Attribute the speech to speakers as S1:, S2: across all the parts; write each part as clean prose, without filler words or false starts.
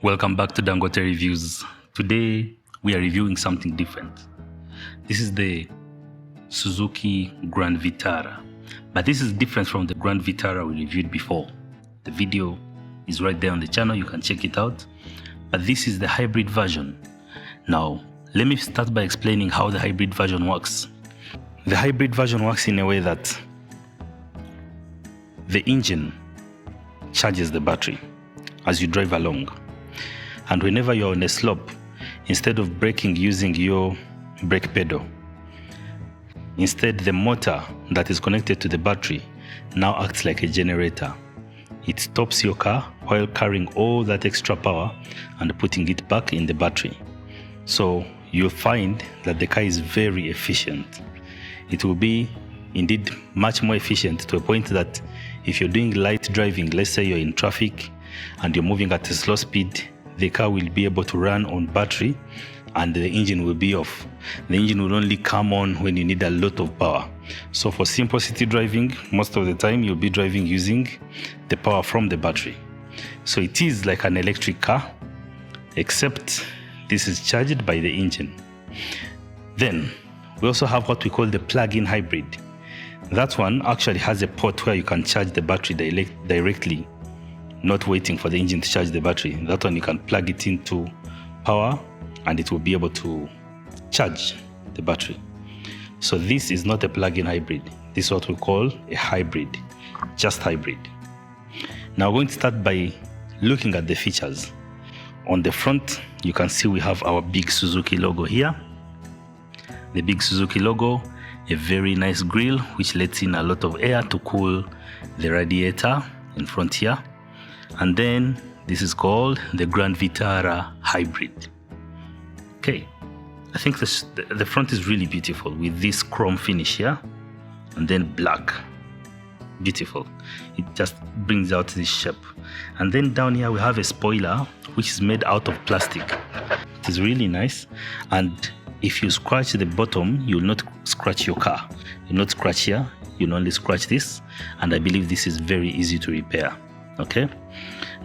S1: Welcome back to Dangote Reviews. Today we are reviewing something different. This is the Suzuki Grand Vitara, but this is different from the Grand Vitara we reviewed before. The video is right there on the channel, you can check it out. But this is the hybrid version. Now, let me start by explaining how the hybrid version works. The hybrid version works in a way that the engine charges the battery as you drive along. And whenever you're on a slope, instead of braking using your brake pedal, instead the motor that is connected to the battery now acts like a generator. It stops your car while carrying all that extra power and putting it back in the battery. So you'll find that the car is very efficient. It will be indeed much more efficient to a point that if you're doing light driving, let's say you're in traffic and you're moving at a slow speed, the car will be able to run on battery and the engine will be off. The engine will only come on when you need a lot of power. So for simple city driving, most of the time you'll be driving using the power from the battery. So it is like an electric car, except this is charged by the engine. Then we also have what we call the plug-in hybrid. That one actually has a port where you can charge the battery directly, not waiting for the engine to charge the battery. That one you can plug it into power and it will be able to charge the battery. So this is not a plug-in hybrid. This is what we call a hybrid, just hybrid. Now we're going to start by looking at the features. On the front, you can see we have our big Suzuki logo here. The big Suzuki logo, a very nice grille which lets in a lot of air to cool the radiator in front here. And then this is called the Grand Vitara Hybrid. Okay, I think the front is really beautiful with this chrome finish here and then black. Beautiful. It just brings out this shape. And then down here we have a spoiler which is made out of plastic. It is really nice, and if you scratch the bottom, you will not scratch your car. You'll not scratch here, you'll only scratch this, and I believe this is very easy to repair. Okay,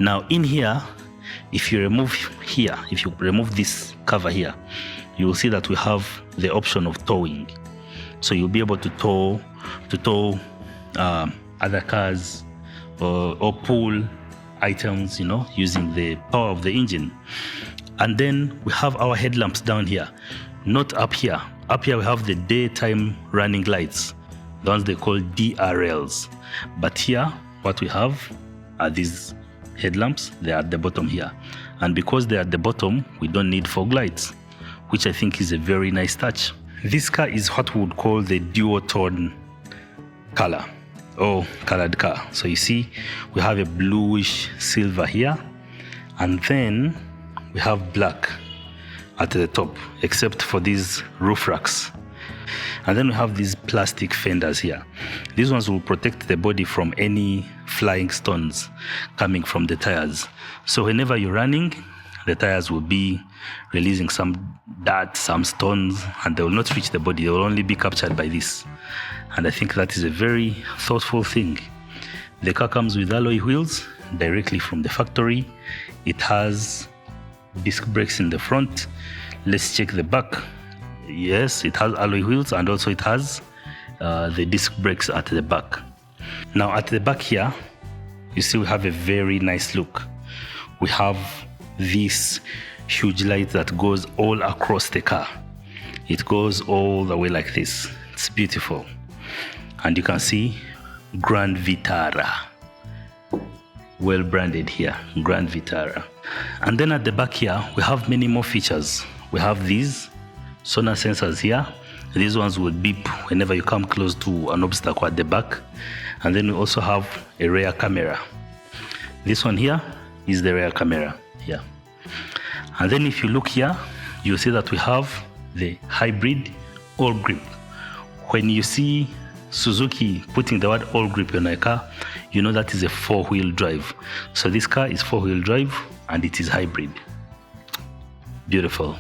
S1: now in here, if you remove this cover here, you will see that we have the option of towing. So you'll be able to tow other cars or pull items, using the power of the engine. And then we have our headlamps down here, not up here. Up here we have the daytime running lights, the ones they call DRLs. But here, what we have are these headlamps. They are at the bottom here, and because they are at the bottom, we don't need fog lights, which I think is a very nice touch. This car is what we would call the duotone color or colored car. So you see we have a bluish silver here, and then we have black at the top, except for these roof racks. And then we have these plastic fenders here. These ones will protect the body from any flying stones coming from the tires. So whenever you're running, the tires will be releasing some dirt, some stones, and they will not reach the body. They will only be captured by this. And I think that is a very thoughtful thing. The car comes with alloy wheels directly from the factory. It has disc brakes in the front. Let's check the back. Yes, it has alloy wheels, and also it has the disc brakes at the back. Now at the back here, you see we have a very nice look. We have this huge light that goes all across the car. It goes all the way like this. It's beautiful. And you can see Grand Vitara, well branded here, Grand Vitara. And then at the back here, we have many more features. We have these sonar sensors here. These ones will beep whenever you come close to an obstacle at the back. And then we also have a rear camera. This one here is the rear camera here. And then if you look here, you'll see that we have the hybrid all grip. When you see Suzuki putting the word all grip on a car, you know that is a four-wheel drive. So this car is four-wheel drive and it is hybrid. Beautiful.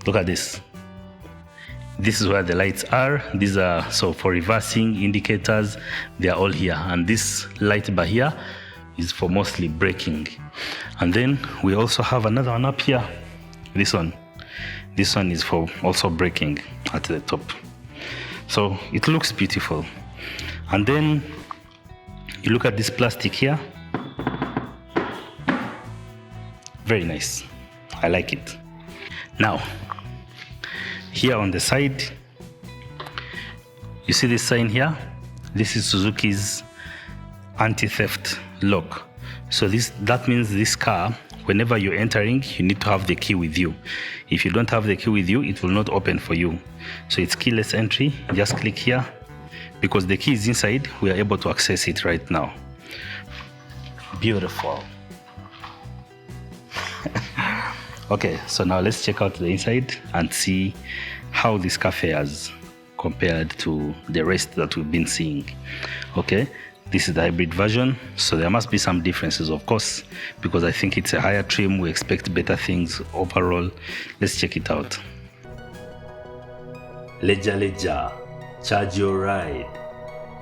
S1: Look at this. This is where the lights are. These are, so for reversing indicators, they are all here. And this light bar here is for mostly braking. And then we also have another one up here. This one is for also braking at the top. So it looks beautiful. And then you look at this plastic here. Very nice. I like it. Now, here on the side, you see this sign here? This is Suzuki's anti-theft lock. So that means this car, whenever you're entering, you need to have the key with you. If you don't have the key with you, it will not open for you. So it's keyless entry. Just click here. Because the key is inside, we are able to access it right now. Beautiful. Okay, so now let's check out the inside and see how this car fares compared to the rest that we've been seeing. Okay, this is the hybrid version, so there must be some differences, of course, because I think it's a higher trim. We expect better things overall. Let's check it out.
S2: Leja, charge your ride.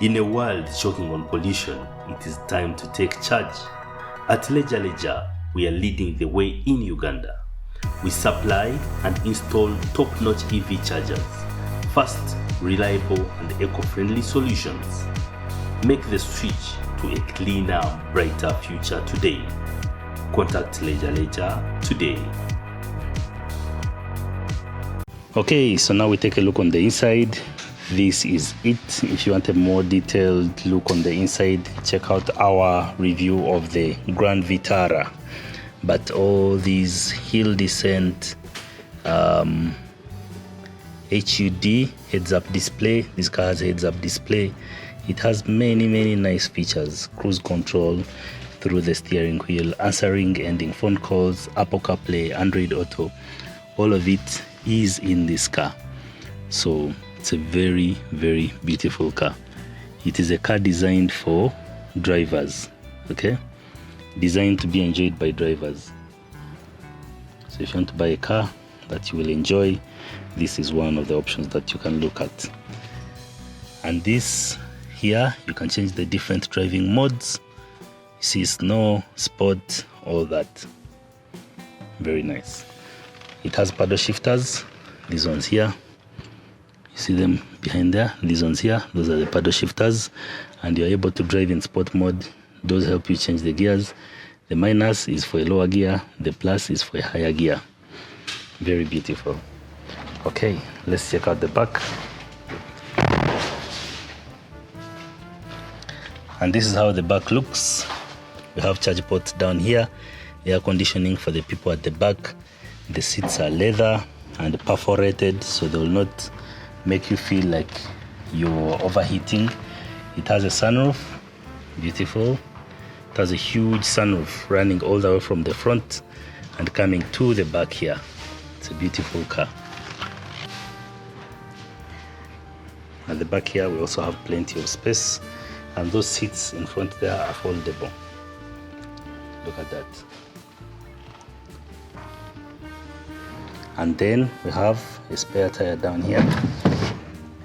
S2: In a world choking on pollution, it is time to take charge. At Leja, we are leading the way in Uganda. We supply and install top-notch EV chargers, fast, reliable and eco-friendly solutions. Make the switch to a cleaner, brighter future today. Contact Leja today.
S1: Okay, so now we take a look on the inside. This is it. If you want a more detailed look on the inside, check out our review of the Grand Vitara. But all these hill descent, HUD, heads-up display. This car has heads-up display. It has many nice features. Cruise control through the steering wheel, answering, ending phone calls, Apple CarPlay, Android Auto. All of it is in this car. So it's a very beautiful car. It is a car designed for drivers, okay? Designed to be enjoyed by drivers. So if you want to buy a car that you will enjoy, this is one of the options that you can look at. And this here, you can change the different driving modes. You see snow, sport, all that. Very nice. It has paddle shifters. These ones here, you see them behind there. These ones here, those are the paddle shifters, and you're able to drive in sport mode. Those help you change the gears. The minus is for a lower gear, the plus is for a higher gear. Very beautiful. Okay, let's check out the back. And this is how the back looks. We have charge ports down here, air conditioning for the people at the back. The seats are leather and perforated, so they will not make you feel like you're overheating. It has a sunroof, beautiful. It has a huge sunroof running all the way from the front and coming to the back here. It's a beautiful car. At the back here, we also have plenty of space, and those seats in front there are foldable. Look at that. And then we have a spare tire down here,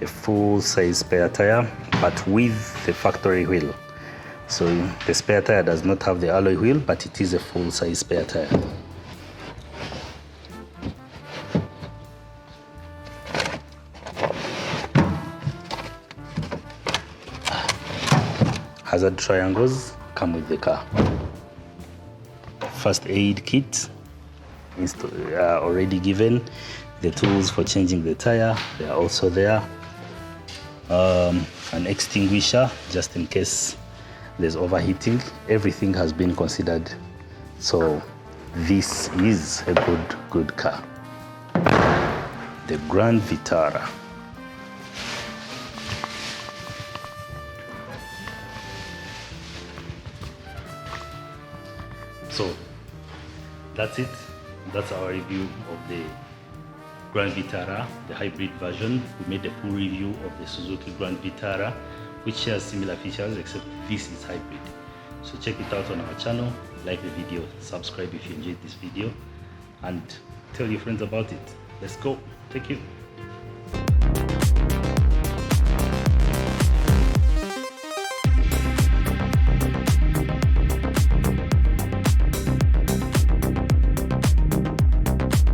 S1: a full-size spare tire, but with the factory wheel. So the spare tire does not have the alloy wheel, but it is a full-size spare tire. Hazard triangles come with the car. First aid kit already given. The tools for changing the tire, they are also there. An extinguisher just in case there's overheating. Everything has been considered, so this is a good car. The Grand Vitara. So that's it. That's our review of the Grand Vitara, the hybrid version. We made a full review of the Suzuki Grand Vitara, which shares similar features, except this is hybrid. So check it out on our channel, like the video, subscribe if you enjoyed this video, and tell your friends about it. Let's go. Thank you.